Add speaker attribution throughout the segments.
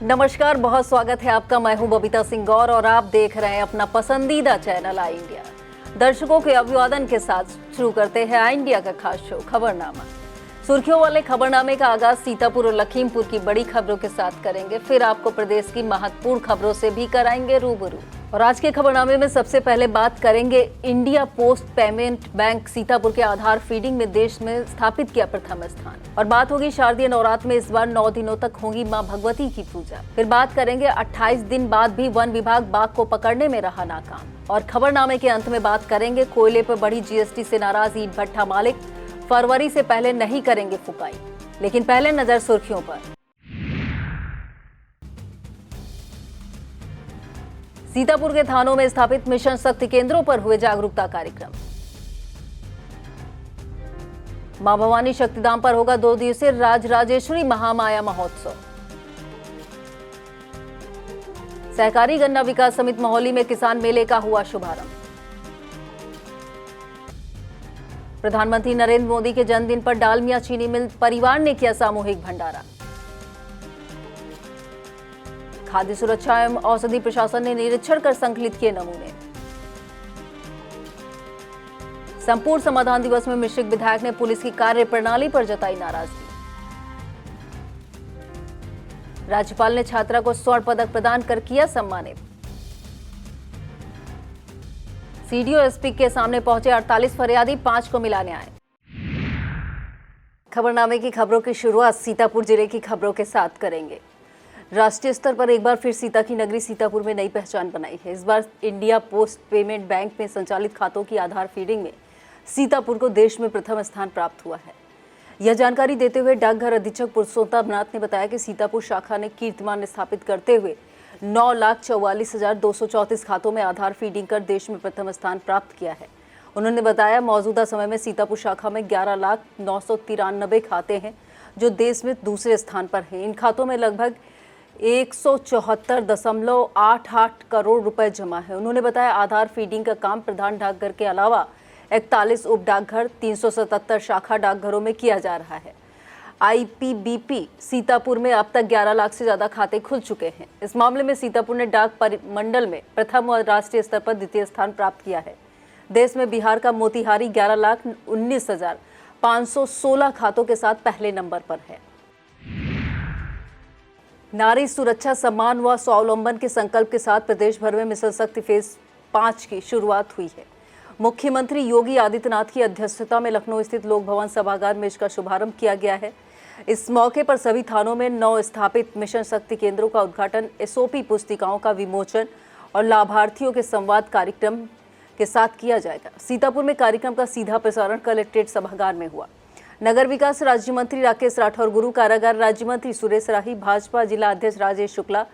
Speaker 1: नमस्कार, बहुत स्वागत है आपका। मैं हूं बबीता सिंह गौर और आप देख रहे हैं अपना पसंदीदा चैनल आई इंडिया। दर्शकों के अभिवादन के साथ शुरू करते हैं आई इंडिया का खास शो खबरनामा। सुर्खियों वाले खबरनामे का आगाज सीतापुर और लखीमपुर की बड़ी खबरों के साथ करेंगे, फिर आपको प्रदेश की महत्वपूर्ण खबरों से भी कराएंगे रूबरू। और आज के खबरनामे में सबसे पहले बात करेंगे India post payment bank Sitapur के आधार फीडिंग में देश में स्थापित किया प्रथम स्थान। और बात होगी शारदीय नवरात्र में इस बार 9 दिनों तक होगी मां भगवती की पूजा। फिर बात करेंगे 28 दिन बाद भी वन विभाग बाघ को पकड़ने में रहा नाकाम। और खबरनामे के अंत में बात करेंगे कोयले पर बढ़ी जीएसटी से नाराज ईंट भट्ठा मालिक फरवरी से पहले नहीं करेंगे फुकाई। लेकिन पहले नजर सुर्खियों पर। सीतापुर के थानों में स्थापित मिशन शक्ति केंद्रों पर हुए जागरूकता कार्यक्रम। मां भवानी शक्तिधाम पर होगा 2 दिवसीय राजराजेश्वरी महामाया महोत्सव। सहकारी गन्ना विकास समिति मोहाली में किसान मेले का हुआ शुभारंभ। प्रधानमंत्री नरेंद्र मोदी के जन्मदिन पर डालमिया चीनी मिल परिवार ने किया सामूहिक भंडारा। खाद्य सुरक्षा एवं औषधि प्रशासन ने निरीक्षण कर संकलित किए नमूने। संपूर्ण समाधान दिवस में मिश्रिक विधायक ने पुलिस की कार्य प्रणाली पर जताई नाराजगी। राज्यपाल ने छात्रा को स्वर्ण पदक प्रदान कर किया सम्मानित। सीडीओ एसपी के सामने पहुंचे 48 फरियादी, 5 को मिला न्याय। खबरनामे की खबरों की शुरुआत सीतापुर जिले की खबरों के साथ करेंगे। राष्ट्रीय स्तर पर एक बार फिर सीता की नगरी सीतापुर में नई पहचान बनाई है। इस बार इंडिया पोस्ट पेमेंट बैंक में संचालित खातों की आधार फीडिंग में सीतापुर को देश में प्रथम स्थान प्राप्त हुआ है। यह जानकारी देते हुए डाकघर अधीक्षक पुरुषोत्तम नाथ ने बताया कि सीतापुर शाखा ने कीर्तिमान स्थापित करते हुए 9,44,234 खातों में आधार फीडिंग कर देश में प्रथम स्थान प्राप्त किया है। उन्होंने बताया मौजूदा समय में सीतापुर शाखा में 11,09,93 खाते हैं जो देश में दूसरे स्थान पर हैं। इन खातों में लगभग 174.88 करोड़ रुपए जमा है। उन्होंने बताया आधार फीडिंग का काम प्रधान डाकघर के अलावा 41 उप डाकघर, 377 शाखा डाकघरों में किया जा रहा है। आईपीबीपी सीतापुर में अब तक 11 लाख से ज्यादा खाते खुल चुके हैं। इस मामले में सीतापुर ने डाक मंडल में प्रथम और राष्ट्रीय स्तर पर द्वितीय स्थान प्राप्त किया है। देश में बिहार का मोतिहारी 11,19,516 खातों के साथ पहले नंबर पर है। नारी सुरक्षा सम्मान व स्वावलंबन के संकल्प के साथ प्रदेश भर में मिशन शक्ति फेज 5 की शुरुआत हुई है। मुख्यमंत्री योगी आदित्यनाथ की अध्यक्षता में लखनऊ स्थित लोक भवन सभागार में इसका शुभारंभ किया गया है। इस मौके पर सभी थानों में 9 स्थापित मिशन शक्ति केंद्रों का उद्घाटन, एसओपी पुस्तिकाओं का विमोचन और लाभार्थियों के संवाद कार्यक्रम के साथ किया जाएगा। सीतापुर में कार्यक्रम का सीधा प्रसारण कलेक्ट्रेट सभागार में हुआ। नगर विकास राज्य मंत्री राकेश राठौर, गुरु कारागार राज्य मंत्री सुरेश राही, भाजपा जिला अध्यक्ष राजेश शुक्ला,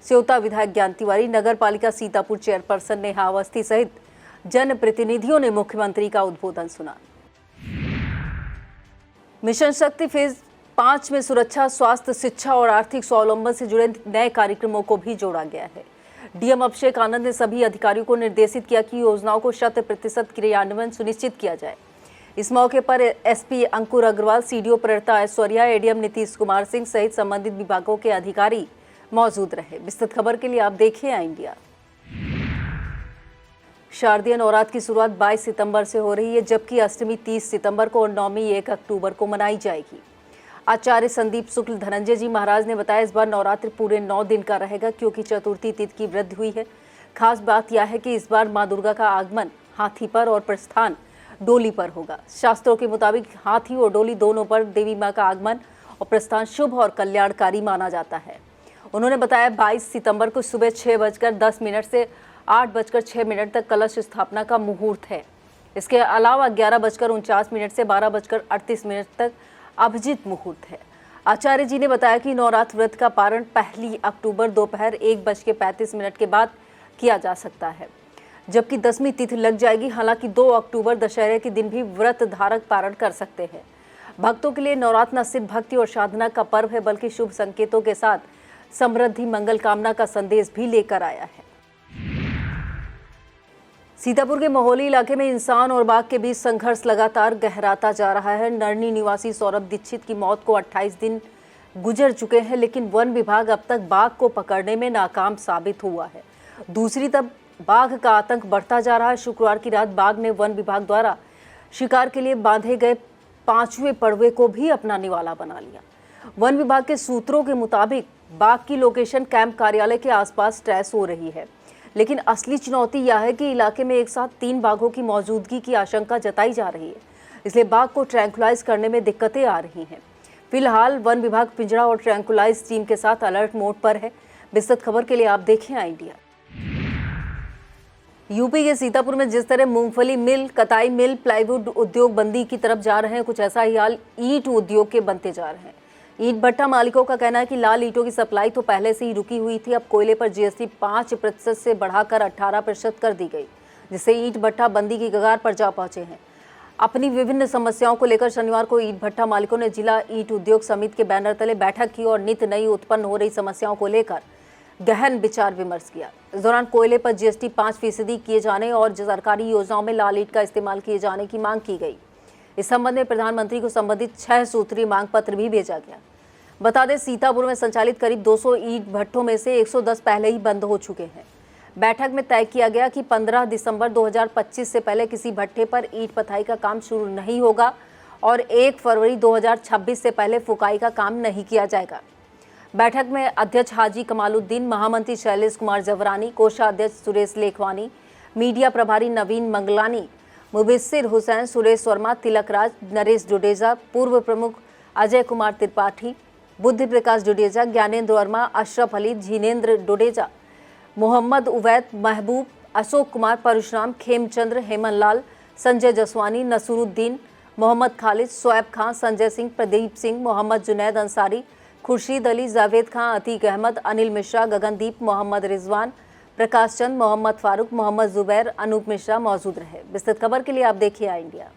Speaker 1: सेवता विधायक ज्ञान तिवारी, नगर पालिका सीतापुर चेयरपर्सन नेहा अवस्थी सहित जनप्रतिनिधियों ने मुख्यमंत्री का उद्बोधन सुना। मिशन शक्ति फेज 5 में सुरक्षा, स्वास्थ्य, शिक्षा और आर्थिक स्वावलंबन से जुड़े नए कार्यक्रमों को भी जोड़ा गया है। डीएम अभिषेक आनंद ने सभी अधिकारियों को निर्देशित किया कि योजनाओं को 100% क्रियान्वयन सुनिश्चित किया जाए। इस मौके पर एसपी अंकुर अग्रवाल, सीडीओ प्रेरता ऐश्वर्या, एडीएम नीतीश कुमार सिंह सहित संबंधित विभागों के अधिकारी मौजूद रहे। विस्तृत खबर के लिए आप देखिए आई इंडिया। शारदीय नवरात्र की शुरुआत 22 सितंबर से हो रही है, जबकि अष्टमी 30 सितंबर को और नवमी 1 अक्टूबर को मनाई जाएगी। आचार्य संदीप शुक्ल धनंजय जी महाराज ने बताया इस बार नवरात्र पूरे 9 दिन का रहेगा क्योंकि चतुर्थी तिथि की वृद्धि हुई है। खास बात यह है कि इस बार मां दुर्गा का आगमन हाथी पर और प्रस्थान डोली पर होगा। शास्त्रों के मुताबिक हाथी और डोली दोनों पर देवी मां का आगमन और प्रस्थान शुभ और कल्याणकारी माना जाता है। उन्होंने बताया 22 सितंबर को सुबह 6:10 से 8:06 तक कलश स्थापना का मुहूर्त है। इसके अलावा 11:49 से 12:38 तक अभिजीत मुहूर्त है। आचार्य जी ने बताया कि नवरात्र व्रत का पारण 1 अक्टूबर दोपहर 1:35 के बाद किया जा सकता है, जबकि 10वीं तिथि लग जाएगी। हालांकि 2 अक्टूबर दशहरे के दिन भी व्रत धारक पारण कर सकते हैं। भक्तों के लिए नवरात्र न सिर्फ भक्ति और साधना का पर्व है बल्कि शुभ संकेतों के साथ समृद्धि, मंगल कामना का संदेश भी लेकर आया है। सीतापुर के मोहाली इलाके में इंसान और बाघ के बीच संघर्ष लगातार गहराता जा रहा है। नरनी निवासी सौरभ दीक्षित की मौत को 28 दिन गुजर चुके हैं, लेकिन वन विभाग अब तक बाघ को पकड़ने में नाकाम साबित हुआ है। दूसरी तरफ बाघ का आतंक बढ़ता जा रहा है। शुक्रवार की रात बाघ ने वन विभाग द्वारा शिकार के लिए बांधे गए 5वें पड़वे को भी अपना निवाला बना लिया। वन विभाग के सूत्रों के मुताबिक बाघ की लोकेशन कैंप कार्यालय के आसपास ट्रेस हो रही है, लेकिन असली चुनौती यह है कि इलाके में एक साथ 3 बाघों की मौजूदगी की आशंका जताई जा रही है, इसलिए बाघ को ट्रैंकुलाइज करने में दिक्कतें आ रही हैं। फिलहाल वन विभाग पिंजरा और ट्रैंकुलाइज टीम के साथ अलर्ट मोड पर है। विस्तृत खबर के लिए आप देखें आई इंडिया। यूपी के सीतापुर में जिस तरह मूंगफली मिल, कताई मिल, प्लाईवुड उद्योग बंदी की तरफ जा रहे हैं, कुछ ऐसा ही हाल ईंट उद्योग के बनते जा रहे हैं। ईंट भट्टा मालिकों का कहना है कि लाल ईंटों की सप्लाई तो पहले से ही रुकी हुई थी। अब कोयले पर जीएसटी 5% से बढ़ाकर 18% कर दी गई, जिससे ईंट भट्टा बंदी की कगार पर जा पहुंचे हैं। अपनी विभिन्न समस्याओं को लेकर शनिवार को ईंट भट्टा मालिकों ने जिला ईंट उद्योग समिति के बैनर तले बैठक की और नित नई उत्पन्न हो रही समस्याओं को लेकर गहन विचार विमर्श किया। इस दौरान कोयले पर जीएसटी 5% किए जाने और सरकारी योजनाओं में लाल ईंट का इस्तेमाल किए जाने की मांग की गई। इस संबंध में प्रधानमंत्री को संबंधित 6 सूत्रीय मांग पत्र भी भेजा गया। बता दें, सीतापुर में संचालित करीब 200 ईंट भट्टों में से 110 पहले ही बंद हो चुके हैं। बैठक में तय किया गया कि 15 दिसंबर 2025 से पहले किसी भट्टे पर ईंट पथाई का काम शुरू नहीं होगा और 1 फरवरी 2026 से पहले फुकाई का काम नहीं किया जाएगा। बैठक में अध्यक्ष हाजी कमालुद्दीन, महामंत्री शैलेश कुमार जवरानी, कोषाध्यक्ष सुरेश लेखवानी, मीडिया प्रभारी नवीन मंगलानी, मुबस्सिर हुसैन, सुरेश वर्मा, तिलक राज, नरेश जुडेजा, पूर्व प्रमुख अजय कुमार त्रिपाठी, बुद्धि प्रकाश जुडेजा, ज्ञानेंद्र वर्मा, अशरफ अली, जिनेंद्र डोडेजा, मोहम्मद उवैद, महबूब, अशोक कुमार, परशुराम, खेमचंद्र, हेमन लाल, संजय जसवानी, नसूरुद्दीन, मोहम्मद खालिद, शोएब खान, संजय सिंह, प्रदीप सिंह, मोहम्मद जुनैद अंसारी, खुर्शीद अली, जावेद खान, अतीक अहमद, अनिल मिश्रा, गगनदीप, मोहम्मद रिजवान, प्रकाश चंद, मोहम्मद फारूक, मोहम्मद जुबैर, अनूप मिश्रा मौजूद रहे। विस्तृत खबर के लिए आप देखिए आई इंडिया।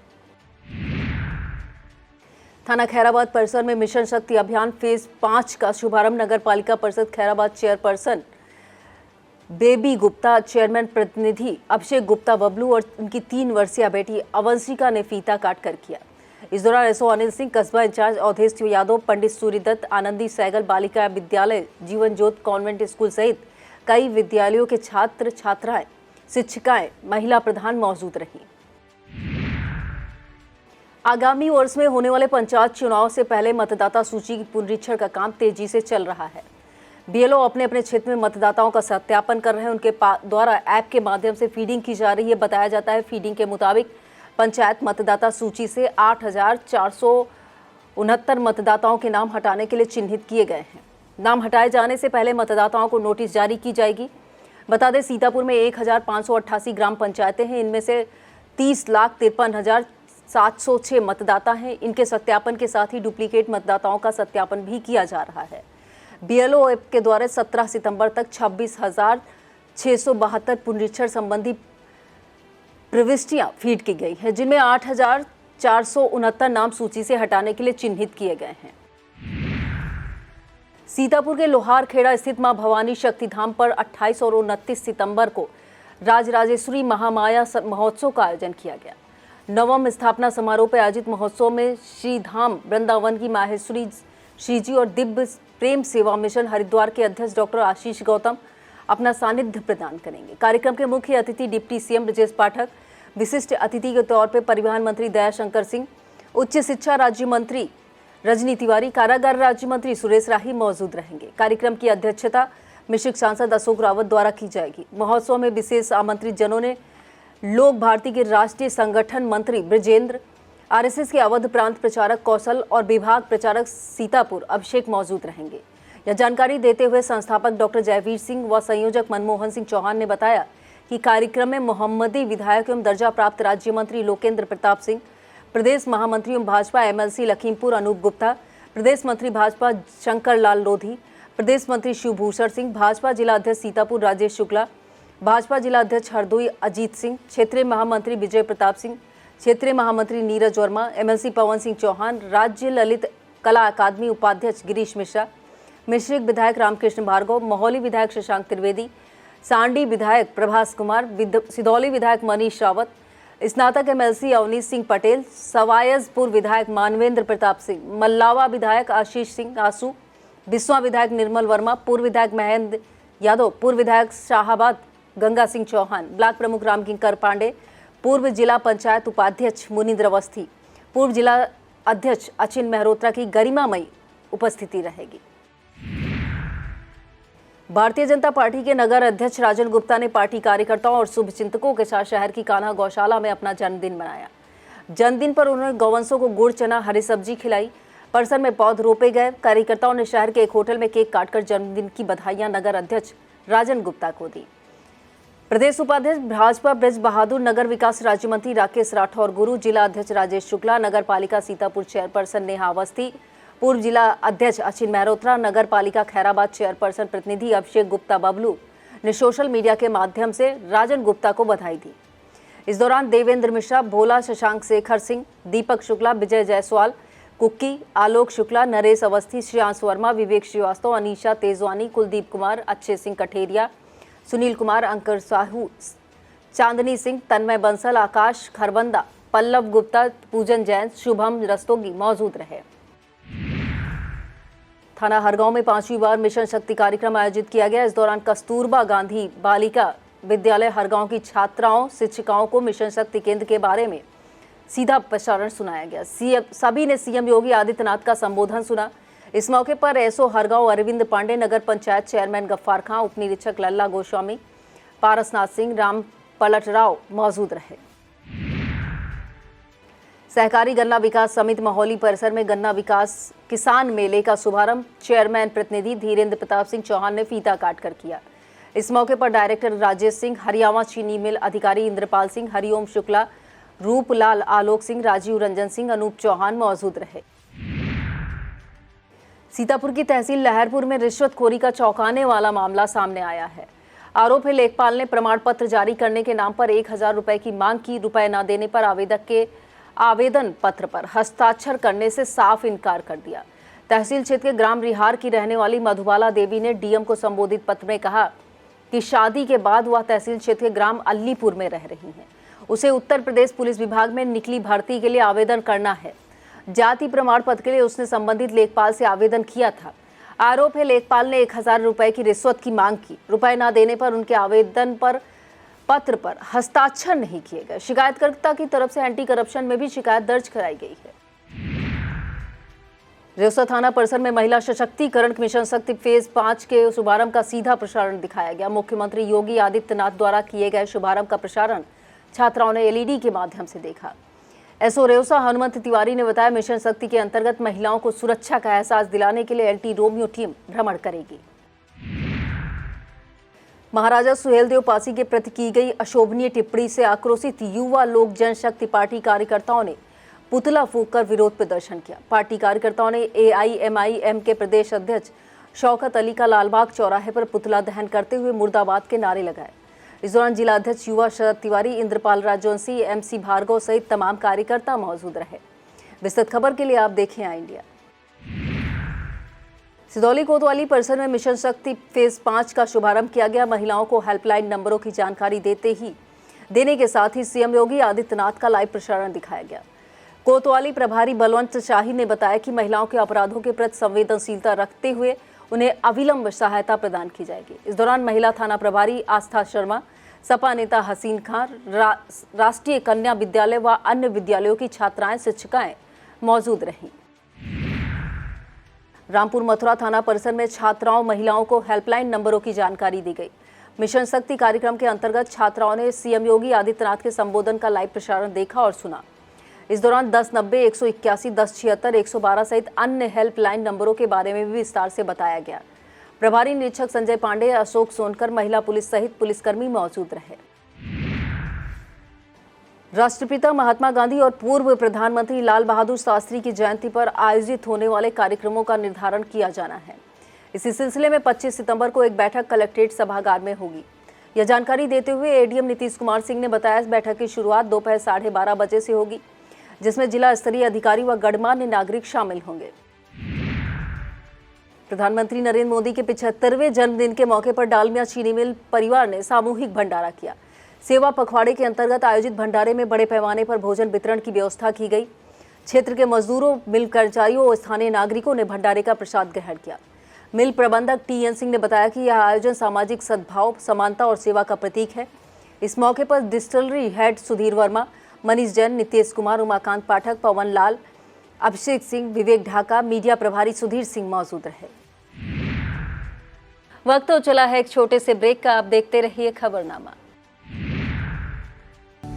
Speaker 1: थाना खैराबाद परिसर में मिशन शक्ति अभियान फेज 5 का शुभारंभ नगर पालिका परिषद Khairabad chairperson baby Gupta, chairman प्रतिनिधि अभिषेक गुप्ता बबलू और उनकी 3 वर्षीय बेटी अवंशिका ने फीता काट कर किया। इस दौरान एसओ अनिल सिंह, कस्बा इंचार्ज अवधेश यादव, पंडित सूर्यदत्त, आनंदी सैगल बालिका विद्यालय, जीवन ज्योत कॉन्वेंट स्कूल सहित कई विद्यालयों के छात्र छात्राएं, शिक्षिकाएं, महिला प्रधान मौजूद रहीं। आगामी वर्ष में होने वाले पंचायत चुनाव से पहले मतदाता सूची की पुनरीक्षण का काम तेजी से चल रहा है। बीएलओ अपने अपने क्षेत्र में मतदाताओं का सत्यापन कर रहे हैं। उनके द्वारा ऐप के माध्यम से फीडिंग की जा रही है। बताया जाता है फीडिंग के मुताबिक पंचायत मतदाता सूची से 8,469 मतदाताओं के नाम हटाने के लिए चिन्हित किए गए हैं। नाम हटाए जाने से पहले मतदाताओं को नोटिस जारी की जाएगी। बता दें, सीतापुर में 1,588 ग्राम पंचायतें हैं। इनमें से 30,53,706 मतदाता हैं। इनके सत्यापन के साथ ही डुप्लीकेट मतदाताओं का सत्यापन भी किया जा रहा है। बीएलओ ऐप के द्वारा 17 सितंबर तक 26,672 पुनरीक्षण संबंधी प्रविष्टियां फीड की गई हैं, जिनमें 8,469 नाम सूची से हटाने के लिए चिन्हित किए गए हैं। सीतापुर के लोहारखेड़ा स्थित मां भवानी शक्तिधाम पर 28 और 29 सितंबर को राजराजेश्वरी महामाया महोत्सव का आयोजन किया गया। नवम स्थापना समारोह पर आयोजित महोत्सव में श्री धाम वृंदावन की माहेश्वरी श्रीजी और दिव्य प्रेम सेवा मिशन हरिद्वार के अध्यक्ष डॉक्टर आशीष गौतम अपना सानिध्य प्रदान करेंगे। कार्यक्रम के मुख्य अतिथि डिप्टी सीएम ब्रजेश पाठक, विशिष्ट अतिथि के तौर पर परिवहन मंत्री दयाशंकर सिंह, उच्च शिक्षा राज्य मंत्री रजनी तिवारी, कारागार राज्य मंत्री सुरेश राही मौजूद रहेंगे। कार्यक्रम की अध्यक्षता मिश्रिक सांसद अशोक रावत द्वारा की जाएगी। महोत्सव में विशेष आमंत्रित जनों ने लोक भारती के राष्ट्रीय संगठन मंत्री ब्रजेंद्र, आरएसएस के अवध प्रांत प्रचारक कौशल और विभाग प्रचारक सीतापुर अभिषेक मौजूद रहेंगे। यह जानकारी देते हुए संस्थापक डॉक्टर जयवीर सिंह व संयोजक मनमोहन सिंह चौहान ने बताया कि कार्यक्रम में मोहम्मदी विधायक एवं दर्जा प्राप्त राज्य मंत्री लोकेंद्र प्रताप सिंह, प्रदेश महामंत्री एवं भाजपा एमएलसी लखीमपुर अनूप गुप्ता, प्रदेश मंत्री भाजपा शंकर लाल लोधी, प्रदेश मंत्री शिवभूषण सिंह, भाजपा जिला अध्यक्ष सीतापुर राजेश शुक्ला, भाजपा जिला अध्यक्ष हरदोई अजीत सिंह, क्षेत्रीय महामंत्री विजय प्रताप सिंह, क्षेत्रीय महामंत्री नीरज वर्मा, एमएलसी पवन सिंह चौहान, राज्य ललित कला अकादमी उपाध्यक्ष गिरीश मिश्रा, मिश्रिक विधायक रामकृष्ण भार्गव, मोहौली विधायक शशांक त्रिवेदी, सांडी विधायक प्रभास कुमार, सिधौली विधायक मनीष रावत, स्नातक एमएलसी अवनीश सिंह पटेल, सवायजपुर विधायक मानवेंद्र प्रताप सिंह, मल्लावा विधायक आशीष सिंह आसू, बिस्वा विधायक निर्मल वर्मा, पूर्व विधायक महेंद्र यादव, पूर्व विधायक शाहाबाद गंगा सिंह चौहान, ब्लॉक प्रमुख रामकिंकर पांडे, पूर्व जिला पंचायत उपाध्यक्ष मुनींद्र अवस्थी, पूर्व जिला अध्यक्ष अचिन मेहरोत्रा की गरिमामयी उपस्थिति रहेगी। भारतीय जनता पार्टी के नगर अध्यक्ष राजन गुप्ता ने पार्टी कार्यकर्ताओं और शुभचिंतकों के साथ शहर की कान्हा गौशाला में अपना जन्मदिन मनाया। जन्मदिन पर उन्होंने गौवंशों को गुड़, चना, हरी सब्जी खिलाई। परिसर में पौध रोपे गए। कार्यकर्ताओं ने शहर के एक होटल में केक काटकर जन्मदिन की बधाइयां नगर अध्यक्ष राजन गुप्ता को दी। प्रदेश उपाध्यक्ष भाजपा ब्रज बहादुर, नगर विकास राज्य मंत्री राकेश राठौर गुरु, जिला अध्यक्ष राजेश शुक्ला, नगर पालिका सीतापुर चेयरपर्सन नेहा अवस्थी, पूर्व जिला अध्यक्ष अचिन मेहरोत्रा, नगर पालिका खैराबाद चेयरपर्सन प्रतिनिधि अभिषेक गुप्ता बबलू ने सोशल मीडिया के माध्यम से राजन गुप्ता को बधाई दी। इस दौरान देवेंद्र मिश्रा, भोला, शशांक शेखर सिंह, दीपक शुक्ला, विजय जायसवाल, कुक्की, आलोक शुक्ला, नरेश अवस्थी, श्रेयांश वर्मा, विवेक श्रीवास्तव, अनीशा तेजवानी, कुलदीप कुमार, अच्छे सिंह कठेरिया, सुनील कुमार, अंकर साहू, चांदनी सिंह, तन्मय बंसल, आकाश खरबंदा, पल्लव गुप्ता, पूजन जैन, शुभम रस्तोगी मौजूद रहे। थाना हरगांव में 5वीं बार मिशन शक्ति कार्यक्रम आयोजित किया गया। इस दौरान कस्तूरबा गांधी बालिका विद्यालय हरगांव की छात्राओं, शिक्षिकाओं को मिशन शक्ति केंद्र के बारे में सीधा प्रसारण सुनाया गया। सभी ने सीएम योगी आदित्यनाथ का संबोधन सुना। इस मौके पर एसओ हरगांव अरविंद पांडे, नगर पंचायत चेयरमैन गफ्फार खां, उप निरीक्षक लल्ला गोस्वामी, पारसनाथ सिंह, राम पलटराव मौजूद रहे। सहकारी गन्ना विकास समिति महोली परिसर में गन्ना विकास किसान मेले का शुभारंभ चेयरमैन प्रतिनिधि धीरेन्द्र प्रताप सिंह चौहान ने फीता काटकर किया। इस मौके पर डायरेक्टर राजेश सिंह, हरियाणा चीनी मिल अधिकारी इंद्रपाल सिंह, हरिओम शुक्ला, रूपलाल, आलोक सिंह, राजीव रंजन सिंह, अनूप चौहान मौजूद रहे। सीतापुर की तहसील लहरपुर में रिश्वतखोरी का चौंकाने वाला मामला सामने आया है। आरोप है लेखपाल ने प्रमाण पत्र जारी करने के नाम पर 1000 रुपए की मांग की। रुपए न देने पर आवेदक के आवेदन पत्र पर हस्ताक्षर करने से साफ इनकार कर दिया। तहसील क्षेत्र के ग्राम रिहार की रहने वाली मधुबाला देवी ने डीएम को संबोधित पत्र में कहा कि शादी के बाद वह तहसील क्षेत्र के ग्राम अल्लीपुर में रह रही हैं। उसे उत्तर प्रदेश पुलिस विभाग में निकली भर्ती के लिए आवेदन करना है। जाति प्रमाण पत्र के लिए उसने संबंधित लेखपाल से आवेदन किया था। आरोप है लेखपाल ने 1000 रुपए की रिश्वत की मांग की। रुपए न देने पर उनके आवेदन पर पत्र पर हस्ताक्षर नहीं किए गए। शिकायतकर्ता की तरफ से एंटी करप्शन में भी शिकायत दर्ज कराई गई है। रेउसा थाना परिसर में महिला सशक्तिकरण मिशन शक्ति फेज 5 के शुभारंभ का सीधा प्रसारण दिखाया गया। मुख्यमंत्री योगी आदित्यनाथ द्वारा किए गए शुभारंभ का प्रसारण छात्राओं ने एलईडी के माध्यम से देखा। एसओ रेउसा हनुमंत तिवारी ने बताया, मिशन शक्ति के अंतर्गत महिलाओं को सुरक्षा का एहसास दिलाने के लिए एंटी रोमियो टीम भ्रमण करेगी। महाराजा सुहेलदेव पासी के प्रति की गई अशोभनीय टिप्पणी से आक्रोशित युवा लोक जनशक्ति पार्टी कार्यकर्ताओं ने पुतला फूंककर विरोध प्रदर्शन किया। पार्टी कार्यकर्ताओं ने एआईएमआईएम के प्रदेश अध्यक्ष शौकत अली का लालबाग चौराहे पर पुतला दहन करते हुए मुर्दाबाद के नारे लगाए। इस दौरान जिला अध्यक्ष युवा शरद तिवारी, इंद्रपाल राजवंशी, एमसी भार्गव सहित तमाम कार्यकर्ता मौजूद रहे। विस्तृत खबर के लिए आप देखें आई इंडिया। सिदौली कोतवाली परिसर में मिशन शक्ति फेज 5 का शुभारंभ किया गया। महिलाओं को हेल्पलाइन नंबरों की जानकारी देने के साथ ही सीएम योगी आदित्यनाथ का लाइव प्रसारण दिखाया गया। कोतवाली प्रभारी बलवंत शाही ने बताया कि महिलाओं के अपराधों के प्रति संवेदनशीलता रखते हुए उन्हें अविलंब सहायता प्रदान की जाएगी। इस दौरान महिला थाना प्रभारी आस्था शर्मा, सपा नेता हसीन खान, राष्ट्रीय कन्या विद्यालय व अन्य विद्यालयों की छात्राएं, शिक्षिकाएं मौजूद रहीं। रामपुर मथुरा थाना परिसर में छात्राओं, महिलाओं को हेल्पलाइन नंबरों की जानकारी दी गई। मिशन शक्ति कार्यक्रम के अंतर्गत छात्राओं ने सीएम योगी आदित्यनाथ के संबोधन का लाइव प्रसारण देखा और सुना। इस दौरान 1090, 181, 1076, 112 सहित अन्य हेल्पलाइन नंबरों के बारे में भी विस्तार से बताया गया। प्रभारी निरीक्षक संजय पांडे, अशोक सोनकर, महिला पुलिस सहित पुलिसकर्मी मौजूद रहे। राष्ट्रपिता महात्मा गांधी और पूर्व प्रधानमंत्री लाल बहादुर शास्त्री की जयंती पर आयोजित होने वाले कार्यक्रमों का निर्धारण किया जाना है। इसी सिलसिले में 25 सितंबर को एक बैठक कलेक्ट्रेट सभागार में होगी। यह जानकारी देते हुए एडीएम नीतीश कुमार सिंह ने बताया, इस बैठक की शुरुआत दोपहर 12:30 बजे से होगी, जिसमें जिला स्तरीय अधिकारी व गणमान्य नागरिक शामिल होंगे। प्रधानमंत्री नरेंद्र मोदी के 75वें जन्मदिन के मौके पर डालमिया चीनी मिल परिवार ने सामूहिक भंडारा किया। सेवा पखवाड़े के अंतर्गत आयोजित भंडारे में बड़े पैमाने पर भोजन वितरण की व्यवस्था की गई। क्षेत्र के मजदूरों, मिल कर्मचारियों और स्थानीय नागरिकों ने भंडारे का प्रसाद ग्रहण किया। मिल प्रबंधक टीएन सिंह ने बताया कि यह आयोजन सामाजिक सद्भाव, समानता और सेवा का प्रतीक है। इस मौके पर डिस्टिलरी हेड सुधीर वर्मा, मनीष जैन, नितेश कुमार, उमाकांत पाठक, पवन लाल, अभिषेक सिंह, विवेक ढाका, मीडिया प्रभारी सुधीर सिंह मौजूद रहे। वक्त तो चला है एक छोटे से ब्रेक का, आप देखते रहिए खबरनामा।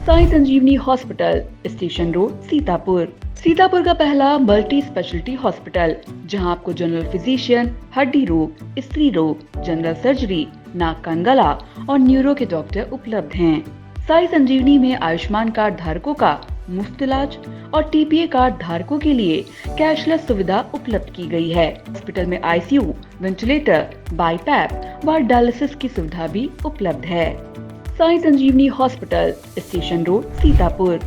Speaker 2: Sai Sanjeevani hospital, station road, Sitapur. Sitapur का पहला मल्टी स्पेशलिटी हॉस्पिटल, जहां आपको जनरल फिजिशियन, हड्डी रोग, स्त्री रोग, जनरल सर्जरी, नाक कान गला और न्यूरो के डॉक्टर उपलब्ध हैं। साई संजीवनी में आयुष्मान कार्ड धारकों का मुफ्त इलाज और टीपीए कार्ड धारकों के लिए कैशलेस सुविधा उपलब्ध की गई है। हॉस्पिटल में आईसीयू, वेंटिलेटर, बाईपैप व डायलिसिस की सुविधा भी उपलब्ध है। Sai Sanjeevani hospital, station road, Sitapur.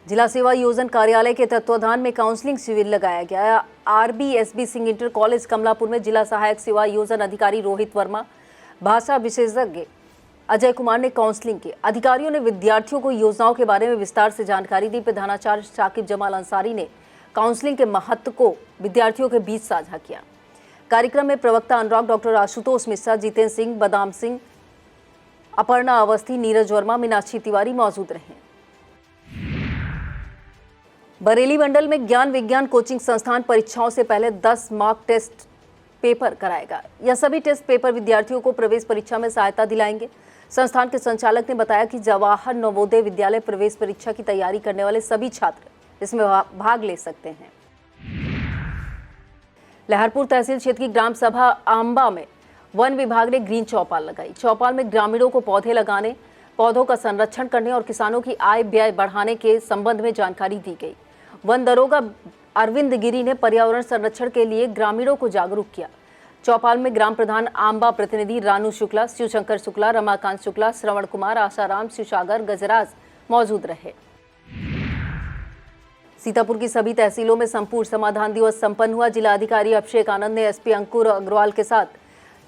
Speaker 1: जिला सेवा योजन कार्यालय के तत्वाधान में काउंसलिंग शिविर लगाया गया। आरबीएसबी सिंह इंटर कॉलेज कमलापुर में जिला सहायक सेवा योजन अधिकारी रोहित वर्मा, भाषा विशेषज्ञ अजय कुमार ने काउंसलिंग की। अधिकारियों ने विद्यार्थियों को योजनाओं के बारे में विस्तार से जानकारी दी। प्रधानाचार्य शाकिब जमाल अंसारी ने काउंसलिंग के महत्व को विद्यार्थियों के बीच साझा किया। कार्यक्रम में प्रवक्ता अनुराग, डॉक्टर आशुतोष मिश्रा, जितेंद्र सिंह, बदाम सिंह, अपर्णा अवस्थी, नीरज वर्मा, मीनाक्षी तिवारी मौजूद रहे। बरेली मंडल में ज्ञान विज्ञान कोचिंग संस्थान परीक्षाओं से पहले 10 मॉक टेस्ट पेपर कराएगा। यह सभी टेस्ट पेपर विद्यार्थियों को प्रवेश परीक्षा में सहायता दिलाएंगे। संस्थान के संचालक ने बताया कि जवाहर नवोदय विद्यालय प्रवेश परीक्षा की तैयारी करने वाले सभी छात्र इसमें भाग ले सकते हैं। लहरपुर तहसील क्षेत्र की ग्राम सभा आंबा में वन विभाग ने ग्रीन चौपाल लगाई। चौपाल में ग्रामीणों को पौधे लगाने, पौधों का संरक्षण करने और किसानों की आय व्यय बढ़ाने के संबंध में जानकारी दी गई। वन दरोगा अरविंद गिरी ने पर्यावरण संरक्षण के लिए ग्रामीणों को जागरूक किया। चौपाल में ग्राम प्रधान आंबा प्रतिनिधि रानू शुक्ला, शिवशंकर शुक्ला, रमाकांत शुक्ला, श्रवण कुमार, आशाराम, शिवसागर, गजराज मौजूद रहे। सीतापुर की सभी तहसीलों में संपूर्ण समाधान दिवस संपन्न हुआ। जिला अधिकारी अभिषेक आनंद ने एसपी अंकुर अग्रवाल के साथ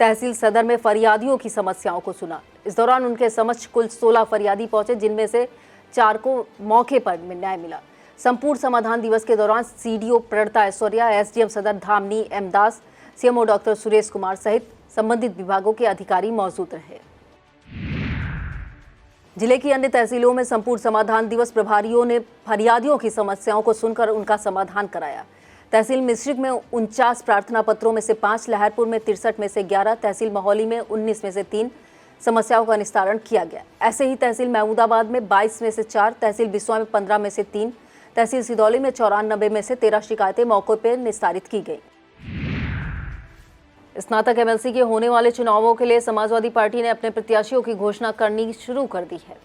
Speaker 1: तहसील सदर में फरियादियों की समस्याओं को सुना। इस दौरान उनके समक्ष कुल 16 फरियादी पहुंचे, जिनमें से 4 को मौके पर न्याय मिला। संपूर्ण समाधान दिवस के दौरान सीडीओ प्रणता ऐश्वर्या, एसडीएम सदर धामनी एम दास, सीएमओ डॉक्टर सुरेश कुमार सहित संबंधित विभागों के अधिकारी मौजूद रहे। जिले की अन्य तहसीलों में संपूर्ण समाधान दिवस प्रभारियों ने फरियादियों की समस्याओं को सुनकर उनका समाधान कराया। तहसील मिश्रिक में 49 प्रार्थना पत्रों में से 5, लहरपुर में 63 में से 11, तहसील महोली में 19 में से 3 समस्याओं का निस्तारण किया गया। ऐसे ही तहसील महमूदाबाद में 22 में से 4, तहसील बिस्वा में 15 में से 3, तहसील सिदौली में 94 में से 13 शिकायतें मौके पर निस्तारित की गई। स्नातक एमएलसी के होने वाले चुनावों के लिए समाजवादी पार्टी ने अपने प्रत्याशियों की घोषणा करनी शुरू कर दी है।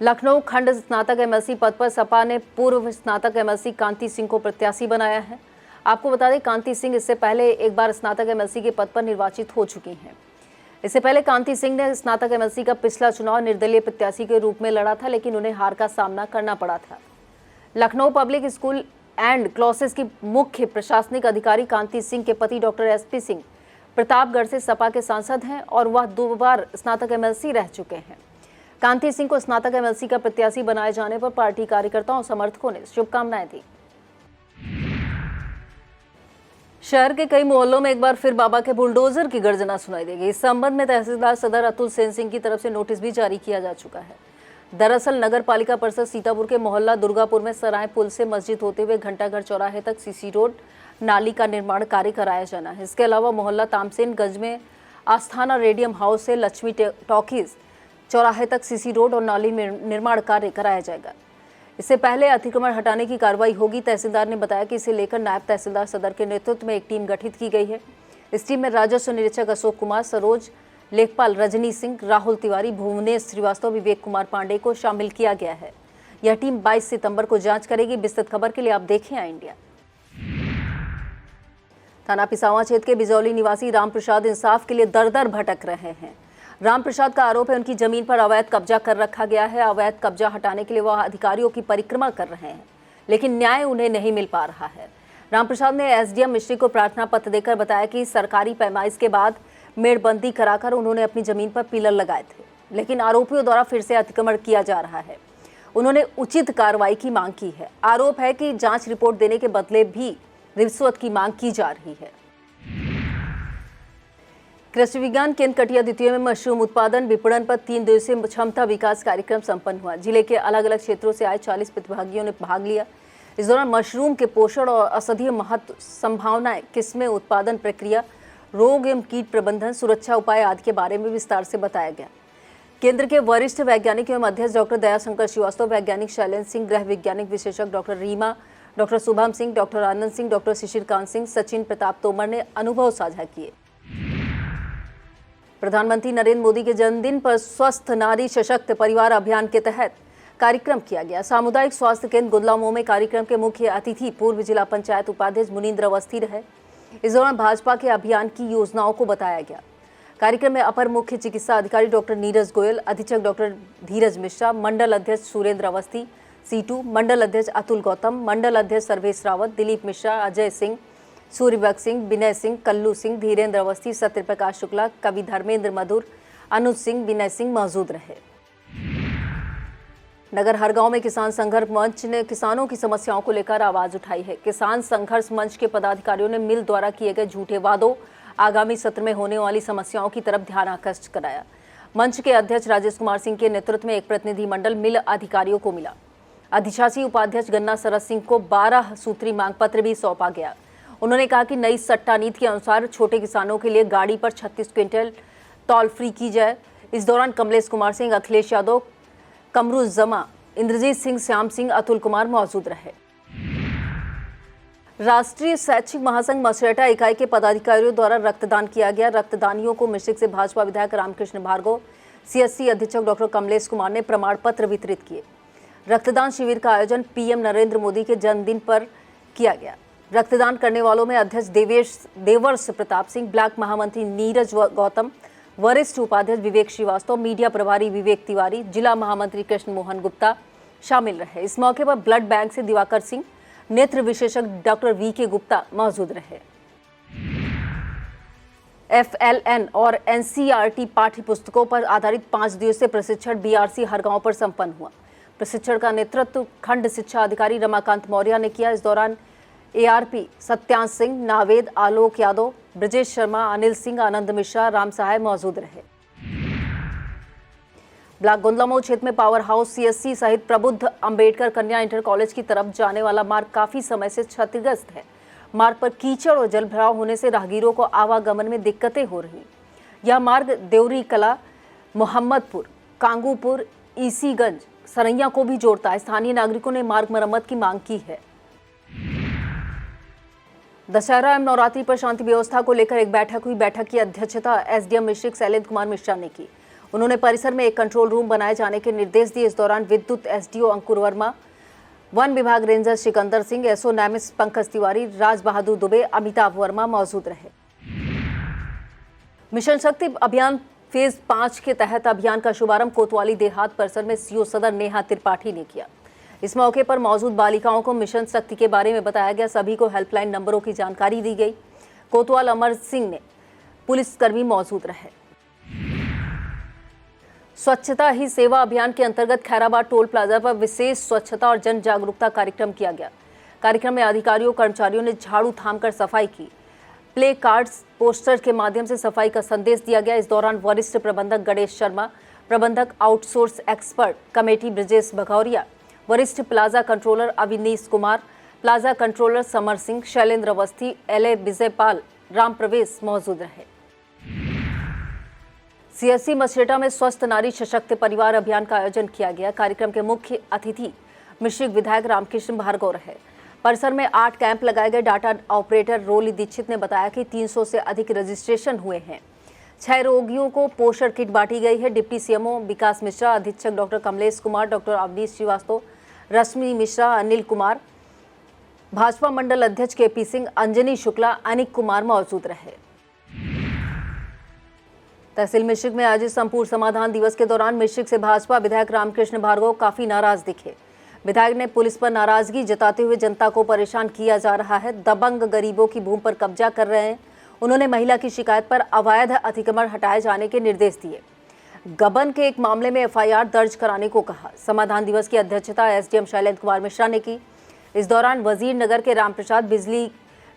Speaker 1: लखनऊ खंड स्नातक एमएलसी पद पर सपा ने पूर्व स्नातक एमएलसी कांति सिंह को प्रत्याशी बनाया है। आपको बता दें, कांति सिंह इससे पहले एक बार स्नातक एमएलसी के पद पर निर्वाचित हो चुकी हैं। इससे पहले कांति सिंह ने स्नातक एमएलसी का पिछला चुनाव निर्दलीय प्रत्याशी के रूप में लड़ा था, लेकिन उन्हें हार का सामना करना पड़ा था। Lucknow public school and clauses की मुख्य प्रशासनिक अधिकारी कांति सिंह के पति डॉक्टर एसपी सिंह प्रतापगढ़ से सपा के सांसद हैं और वह 2 बार स्नातक एमएलसी रह चुके हैं। कांति सिंह को स्नातक एमएलसी का प्रत्याशी बनाए जाने पर पार्टी कार्यकर्ताओं और समर्थकों ने शुभकामनाएं दी। शहर के कई मोहल्लों में एक बार फिर बाबा के बुलडोजर की गर्जना सुनाई देगी। इस संबंध में तहसीलदार सदर अतुल सेन सिंह की तरफ से नोटिस भी जारी किया जा चुका है। दरअसल नगर पालिका परिषद सीतापुर के मोहल्ला दुर्गापुर में सराय पुल से मस्जिद होते हुए घंटाघर चौराहे तक सीसी रोड नाली का निर्माण कार्य कराया जाना है। इसके अलावा मोहल्ला तामसेनगंज में आस्थाना रेडियम हाउस से लक्ष्मी टॉकीज चौराहे तक सीसी रोड और नाली निर्माण कार्य कराया जाएगा। इससे पहले अतिक्रमण हटाने की कार्रवाई होगी। तहसीलदार ने बताया कि इसे लेकर नायब तहसीलदार सदर के नेतृत्व में एक टीम गठित की गई है। इस टीम में राजस्व निरीक्षक अशोक कुमार, सरोज लेखपाल, रजनी सिंह, राहुल तिवारी, भुवनेश श्रीवास्तव, विवेक कुमार पांडे को शामिल किया गया है। यह टीम 22 सितंबर को जांच करेगी। विस्तृत खबर के लिए आप देखें आई इंडिया। थाना पिसावा क्षेत्र के बिजौली निवासी रामप्रसाद इंसाफ के लिए दर-दर भटक रहे हैं। रामप्रसाद का आरोप है उनकी जमीन पर अवैध कब्जा कर रखा गया है। अवैध कब्जा हटाने के लिए वह अधिकारियों की परिक्रमा कर रहे हैं, लेकिन न्याय उन्हें नहीं मिल पा रहा है। रामप्रसाद ने एसडीएम मिश्री को प्रार्थना पत्र देकर बताया कि सरकारी पैमाइश के बाद मेड़बंदी कराकर उन्होंने अपनी जमीन पर पिलर लगाए थे, लेकिन आरोपियों द्वारा फिर से अतिक्रमण किया जा रहा है। उन्होंने उचित कार्रवाई की मांग की है। आरोप है कि जांच रिपोर्ट देने के बदले भी रिश्वत की मांग की जा रही है। कृषि विज्ञान केंद्र कटिया द्वितीय में मशरूम उत्पादन विपणन पर 3 दिवसीय क्षमता विकास कार्यक्रम संपन्न हुआ। जिले के अलग अलग क्षेत्रों से आए 40 प्रतिभागियों ने भाग लिया। इस दौरान मशरूम के पोषण और औषधीय महत्व, संभावनाएं, किस्में, उत्पादन प्रक्रिया, रोग एवं कीट प्रबंधन, सुरक्षा उपाय आदि के बारे में विस्तार से बताया गया। केंद्र के वरिष्ठ वैज्ञानिक एवं अध्यक्ष डॉक्टर दयाशंकर श्रीवास्तव, वैज्ञानिक शैलेंद्र सिंह, गृह वैज्ञानिक विशेषज्ञ doctor Reema, doctor Shubham Singh, doctor Anand Singh, doctor Shishir Kant Singh, Sachin Pratap Tomar ने अनुभव साझा किए। प्रधानमंत्री नरेंद्र मोदी के जन्मदिन पर स्वस्थ नारी सशक्त परिवार अभियान के तहत कार्यक्रम किया गया। सामुदायिक स्वास्थ्य केंद्र गुदलामो में कार्यक्रम के मुख्य अतिथि पूर्व जिला पंचायत उपाध्यक्ष मुनींद्र अवस्थी रहे। इस दौरान भाजपा के अभियान की योजनाओं को बताया गया। कार्यक्रम में अपर मुख्य चिकित्सा अधिकारी डॉक्टर नीरज गोयल, अधीक्षक डॉक्टर धीरज मिश्रा, मंडल अध्यक्ष सुरेंद्र अवस्थी, सीटू, मंडल अध्यक्ष अतुल गौतम, मंडल अध्यक्ष सर्वेश रावत, दिलीप मिश्रा, अजय सिंह, सूर्यबक्स सिंह, विनय सिंह, कल्लू सिंह, धीरेन्द्र अवस्थी, सत्यप्रकाश शुक्ला, कवि धर्मेंद्र मधुर, अनुज सिंह, विनय सिंह मौजूद रहे। नगर हरगांव में किसान संघर्ष मंच ने किसानों की समस्याओं को लेकर आवाज उठाई है। किसान संघर्ष मंच के पदाधिकारियों ने मिल द्वारा किए गए झूठे वादों, आगामी सत्र में होने वाली समस्याओं की तरफ ध्यान आकर्षित कराया। मंच के अध्यक्ष राजेश कुमार सिंह के नेतृत्व में एक प्रतिनिधिमंडल मिल अधिकारियों को मिला। अधिशासी उपाध्यक्ष गन्ना सरस सिंह को 12 सूत्री मांग पत्र भी सौंपा गया। उन्होंने कहा कि नई सट्टा नीति के अनुसार छोटे किसानों के लिए गाड़ी पर 36 क्विंटल टोल फ्री की जाए। इस दौरान कमलेश कुमार सिंह, अखिलेश यादव, कमरुज जमा, इंद्रजीत सिंह, श्याम सिंह, अतुल कुमार मौजूद रहे। राष्ट्रीय शैक्षिक महासंघ मछेटा इकाई के पदाधिकारियों द्वारा रक्तदान किया गया। रक्तदानियों को मिश्रिक से भाजपा विधायक रामकृष्ण भार्गव, सीएससी अधीक्षक डॉक्टर कमलेश कुमार ने प्रमाण पत्र वितरित किए। रक्तदान शिविर का आयोजन पीएम नरेंद्र मोदी के जन्मदिन पर किया गया। रक्तदान करने वालों में अध्यक्ष देवर्ष प्रताप सिंह, ब्लॉक महामंत्री नीरज गौतम, वरिष्ठ उपाध्यक्ष विवेक श्रीवास्तव, मीडिया प्रभारी विवेक तिवारी, जिला महामंत्री कृष्ण मोहन गुप्ता शामिल रहे। इस मौके पर ब्लड बैंक से दिवाकर सिंह, नेत्र विशेषज्ञ डॉक्टर वीके गुप्ता मौजूद रहे। FLN और NCERT पाठ्य पुस्तकों पर आधारित 5 दिवसीय प्रशिक्षण BRC हरगांव पर संपन्न हुआ। प्रशिक्षण का नेतृत्व खंड शिक्षा अधिकारी रमाकांत मौर्य ने किया। इस दौरान ARP सत्यांश सिंह, नावेद, आलोक यादव, ब्रजेश शर्मा, अनिल सिंह, आनंद मिश्रा, राम सहाय मौजूद रहे। ब्लॉक गुंदलामो क्षेत्र में पावर हाउस CSC सहित प्रबुद्ध अंबेडकर कन्या इंटर कॉलेज की तरफ जाने वाला मार्ग काफी समय से क्षतिग्रस्त है। मार्ग पर कीचड़ और जलभराव होने से राहगीरों को आवागमन में दिक्कतें हो रही। यह मार्ग देवरी कला, मोहम्मदपुर, कांगूपुर, ईसीगंज, सरैया को भी जोड़ता है। स्थानीय नागरिकों ने मार्ग मरम्मत की मांग की है। दशहरा एवं नवरात्रि पर शांति व्यवस्था को लेकर एक बैठक हुई। बैठक की अध्यक्षता SDM मिश्रिक शैलेंद्र कुमार मिश्रा ने की। उन्होंने परिसर में एक कंट्रोल रूम बनाए जाने के निर्देश दिए। इस दौरान विद्युत SDO अंकुर वर्मा, वन विभाग रेंजर सिकंदर सिंह, SO नैमिस पंकज तिवारी, राज बहादुर दुबे, अमिताभ वर्मा मौजूद रहे। मिशन शक्ति अभियान फेज 5 के तहत अभियान का शुभारंभ कोतवाली देहात परिसर में CO सदर नेहा त्रिपाठी ने किया। इस मौके पर मौजूद बालिकाओं को मिशन शक्ति के बारे में बताया गया। सभी को हेल्पलाइन नंबरों की जानकारी दी गई। कोतवाल अमर सिंह ने पुलिसकर्मी मौजूद रहे। स्वच्छता ही सेवा अभियान के अंतर्गत खैराबाद टोल प्लाजा पर विशेष स्वच्छता और जन जागरूकता कार्यक्रम किया गया। कार्यक्रम में अधिकारियों कर्मचारियों ने झाड़ू थामकर सफाई की। प्ले कार्ड्स, पोस्टर के माध्यम से सफाई का संदेश दिया गया। इस दौरान वरिष्ठ प्रबंधक गणेश शर्मा, प्रबंधक outsource expert committee Brajesh Bhagauria, वरिष्ठ plaza controller Avinish Kumar, plaza controller Samar Singh, Shailendra Awasthi, LA Vijaypal, Ram Pravesh मौजूद रहे। CSC मछेटा में स्वस्थ नारी सशक्त परिवार अभियान का आयोजन किया गया। कार्यक्रम के मुख्य अतिथि मिश्रिक विधायक रामकृष्ण भार्गव रहे। परिसर में 8 कैंप लगाए गए। डाटा ऑपरेटर रोली दीक्षित ने बताया कि 300 से अधिक रजिस्ट्रेशन हुए हैं। 6 रोगियों को पोषण किट बांटी गई है। डिप्टी CMO विकास मिश्रा, अधीक्षक डॉक्टर कमलेश कुमार, डॉक्टर अवनीश श्रीवास्तव, रश्मि मिश्रा, अनिल कुमार, भाजपा मंडल अध्यक्ष KP सिंह, अंजनी शुक्ला, अनिक कुमार मौजूद रहे। तहसील मिश्रिक में आयोजित संपूर्ण समाधान दिवस के दौरान मिश्रिक से भाजपा विधायक रामकृष्ण भार्गव काफी नाराज दिखे। विधायक ने पुलिस पर नाराजगी जताते हुए जनता को परेशान किया जा रहा है, दबंग गरीबों की भूमि पर कब्जा कर रहे हैं। उन्होंने महिला की शिकायत पर अवैध अतिक्रमण हटाए जाने के निर्देश दिए। गबन के एक मामले में एफआईआर दर्ज कराने को कहा। समाधान दिवस की अध्यक्षता एसडीएम शैलेंद्र कुमार मिश्रा ने की। इस दौरान वजीर नगर के रामप्रसाद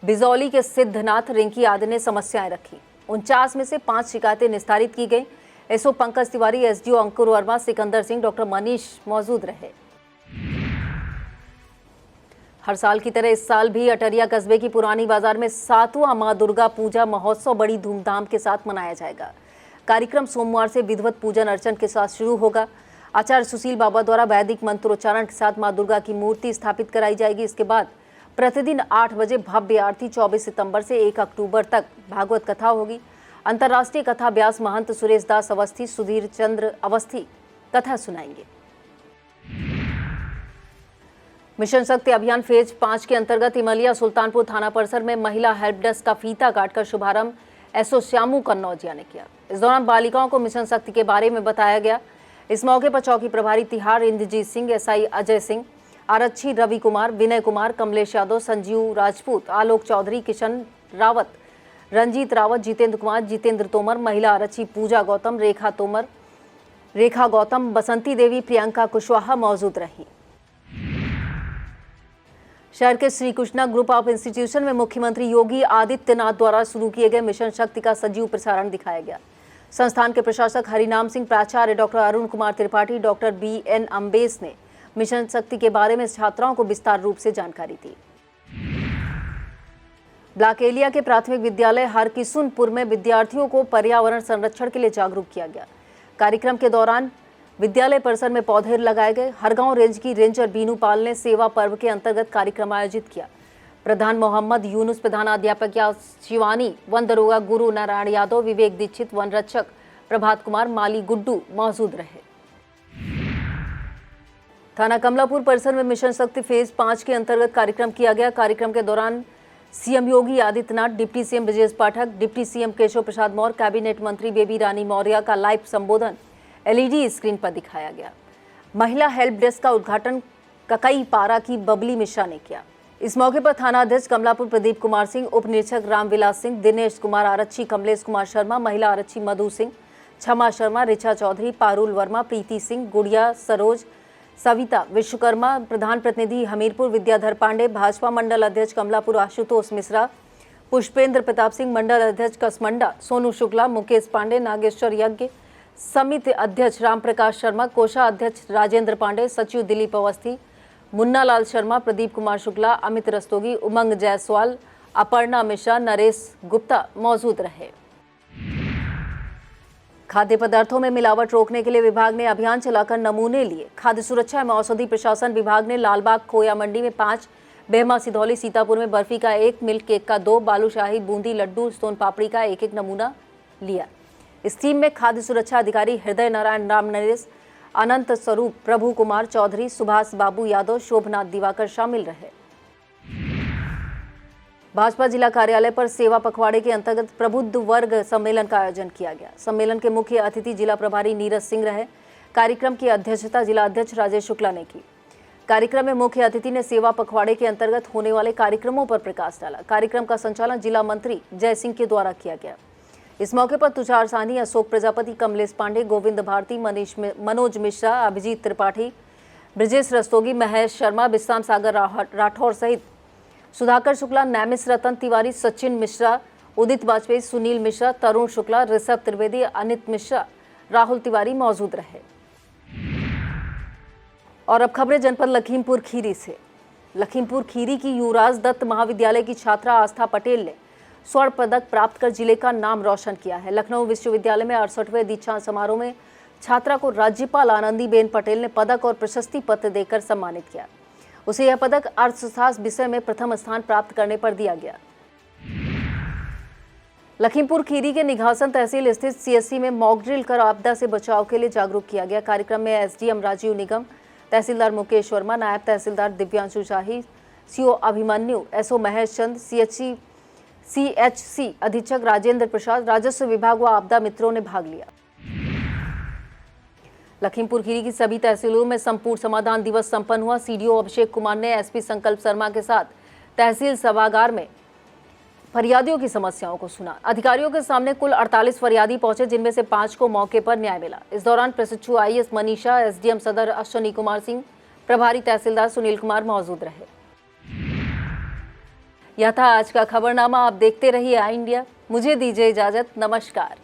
Speaker 1: बिजौली के सिद्धनाथ रिंकी आदि ने समस्याएं रखी। 49 में से 5 शिकायतें निस्तारित की गई। एसओ पंकज तिवारी, एसडीओ अंकुर वर्मा, सिकंदर सिंह, डॉक्टर मनीष मौजूद रहे। हर साल की तरह इस साल भी अटरिया कस्बे की पुरानी बाजार में 7वां मां दुर्गा पूजा महोत्सव बड़ी धूमधाम के साथ मनाया जाएगा। कार्यक्रम सोमवार से विधिवत पूजन अर्चन के साथ शुरू होगा। आचार्य सुशील बाबा द्वारा वैदिक मंत्रोच्चारण के साथ मां दुर्गा की मूर्ति स्थापित कराई जाएगी। इसके बाद प्रतिदिन 8 बजे भव्य आरती 24 सितंबर से 1 अक्टूबर तक भागवत कथा होगी। अंतर्राष्ट्रीय कथा व्यास महंत सुरेश दास अवस्थी, सुधीर चंद्र अवस्थी कथा सुनाएंगे। मिशन शक्ति अभियान फेज 5 के अंतर्गत इमलिया सुल्तानपुर थाना परिसर में महिला हेल्प डेस्क का फीता काटकर शुभारंभ एसओ श्यामू कन्नौजिया ने किया। इस दौरान बालिकाओं को मिशन शक्ति के बारे में बताया गया। इस मौके पर चौकी प्रभारी तिहाड़ इंद्रजीत सिंह, एसआई अजय सिंह, आरक्षी रवि कुमार, विनय कुमार, कमलेश यादव, संजीव राजपूत, आलोक चौधरी, किशन रावत, रंजीत रावत, जितेंद्र कुमार, जितेंद्र तोमर, महिला आरक्षी पूजा गौतम, रेखा गौतम, बसंती देवी, प्रियंका कुशवाहा मौजूद रही। शहर के Shri Krishna group of institution में मुख्यमंत्री योगी आदित्यनाथ द्वारा शुरू किए गए मिशन शक्ति का सजीव प्रसारण दिखाया गया। संस्थान के प्रशासक हरिनाम सिंह, प्राचार्य doctor Arun Kumar Tripathi, doctor BN अम्बेस ने मिशन शक्ति के बारे में छात्राओं को विस्तार रूप से जानकारी दी। ब्लॉक एलिया के प्राथमिक विद्यालय हरकिशुनपुर में विद्यार्थियों को पर्यावरण संरक्षण के लिए जागरूक किया गया। कार्यक्रम के दौरान विद्यालय परिसर में पौधे लगाए गए। हरगांव रेंज की रेंजर बीनू पाल ने सेवा पर्व के अंतर्गत कार्यक्रम आयोजित किया। प्रधान मोहम्मद यूनुस, प्रधानाध्यापक या शिवानी, वन दरोगा गुरु नारायण यादव, विवेक दीक्षित, वन रक्षक प्रभात कुमार, माली गुड्डू मौजूद रहे। थाना कमलापुर परिसर में मिशन शक्ति फेज 5 के अंतर्गत कार्यक्रम किया गया। कार्यक्रम के दौरान CM Yogi Adityanath, deputy CM Brajesh Pathak, deputy CM Keshav Prasad Maurya, cabinet मंत्री बेबी रानी मौर्य का लाइव संबोधन एलईडी स्क्रीन पर दिखाया गया। महिला हेल्प डेस्क का उद्घाटन ककई पारा की बबली मिश्रा ने किया। इस मौके पर थाना अध्यक्ष कमलापुर प्रदीप कुमार सिंह, उप निरीक्षक रामविलास सिंह, दिनेश कुमार आरक्षी, कमलेश कुमार शर्मा, महिला आरक्षी मधु सिंह, क्षमा शर्मा, रिचा चौधरी, पारुल वर्मा, प्रीति सिंह, गुड़िया सरोज, सविता विश्वकर्मा, प्रधान प्रतिनिधि हमीरपुर विद्याधर पांडे, भाजपा मंडल अध्यक्ष कमलापुर आशुतोष मिश्रा, पुष्पेंद्र प्रताप सिंह, मंडल अध्यक्ष कसमंडा सोनू शुक्ला, मुकेश पांडे, नागेश्वर यज्ञ, समिति अध्यक्ष रामप्रकाश शर्मा, कोषा अध्यक्ष राजेंद्र पांडे, सचिव दिलीप अवस्थी, मुन्ना लाल शर्मा, प्रदीप कुमार शुक्ला, अमित रस्तोगी, उमंग जायसवाल, अपर्णा मिश्रा, नरेश गुप्ता मौजूद रहे। खाद्य पदार्थों में मिलावट रोकने के लिए विभाग ने अभियान चलाकर नमूने लिए। खाद्य सुरक्षा एवं औषधि प्रशासन विभाग ने लालबाग खोया मंडी में 5, बेहमा सिधौली सीतापुर में बर्फी का 1, मिल्क केक का 2, बालूशाही बूंदी लड्डू सोन पापड़ी का 1 नमूना लिया। इस टीम में खाद्य सुरक्षा अधिकारी हृदय नारायण राम नरेश, अनंत स्वरूप, प्रभु कुमार चौधरी, सुभाष बाबू यादव, शोभनाथ दिवाकर शामिल रहे। भाजपा जिला कार्यालय पर सेवा पखवाड़े के अंतर्गत प्रबुद्ध वर्ग सम्मेलन का आयोजन किया गया। सम्मेलन के मुख्य अतिथि जिला प्रभारी नीरज सिंह रहे। कार्यक्रम की अध्यक्षता जिला अध्यक्ष राजेश शुक्ला ने की। कार्यक्रम में मुख्य अतिथि ने सेवा पखवाड़े के अंतर्गत होने वाले कार्यक्रमों पर प्रकाश डाला। कार्यक्रम का संचालन जिला मंत्री जय सिंह के द्वारा किया गया। इस मौके पर तुषार साहनी, अशोक प्रजापति, कमलेश पांडे, गोविंद भारती, मनोज मिश्रा, अभिजीत त्रिपाठी, ब्रजेश रस्तोगी, महेश शर्मा, विश्राम सागर राठौर सहित सुधाकर शुक्ला, नैमिष रतन तिवारी, सचिन मिश्रा, उदित वाजपेयी, सुनील मिश्रा, तरुण शुक्ला, ऋषभ त्रिवेदी, अनित मिश्रा, राहुल तिवारी मौजूद रहे। और अब खबरें जनपद लखीमपुर खीरी से। लखीमपुर खीरी की युवराज दत्त महाविद्यालय की छात्रा आस्था पटेल ने स्वर्ण पदक प्राप्त कर जिले का नाम रोशन किया है। लखनऊ विश्वविद्यालय में 68वें दीक्षांत समारोह में छात्रा को राज्यपाल आनंदीबेन पटेल ने पदक और प्रशस्ति पत्र देकर सम्मानित किया। उसे यह पदक अर्थशास्त्र विषय में प्रथम स्थान प्राप्त करने पर दिया गया। लखीमपुर खीरी के निघासन तहसील स्थित सीएससी में मॉक ड्रिल कर आपदा से बचाव के लिए जागरूक किया गया। कार्यक्रम में एसडीएम राजीव निगम, तहसीलदार मुकेश वर्मा, नायब तहसीलदार दिव्यांशु शाही, सीओ अभिमन्यु, एसओ महेश चंद, सीएचसी अधीक्षक राजेंद्र प्रसाद, राजस्व विभाग व आपदा मित्रों ने भाग लिया। लखीमपुर खीरी की सभी तहसीलों में संपूर्ण समाधान दिवस संपन्न हुआ। सीडीओ अभिषेक कुमार ने एसपी संकल्प शर्मा के साथ तहसील सभागार में फरियादियों की समस्याओं को सुना। अधिकारियों के सामने कुल 48 फरियादी पहुंचे, जिनमें से 5 को मौके पर न्याय मिला। इस दौरान प्रशिक्षु आईएएस मनीषा, एसडीएम सदर अश्विनी कुमार सिंह, प्रभारी तहसीलदार सुनील कुमार मौजूद रहे। यह था आज का खबरनामा। आप देखते रहिए आई इंडिया। मुझे दीजिए इजाजत। नमस्कार।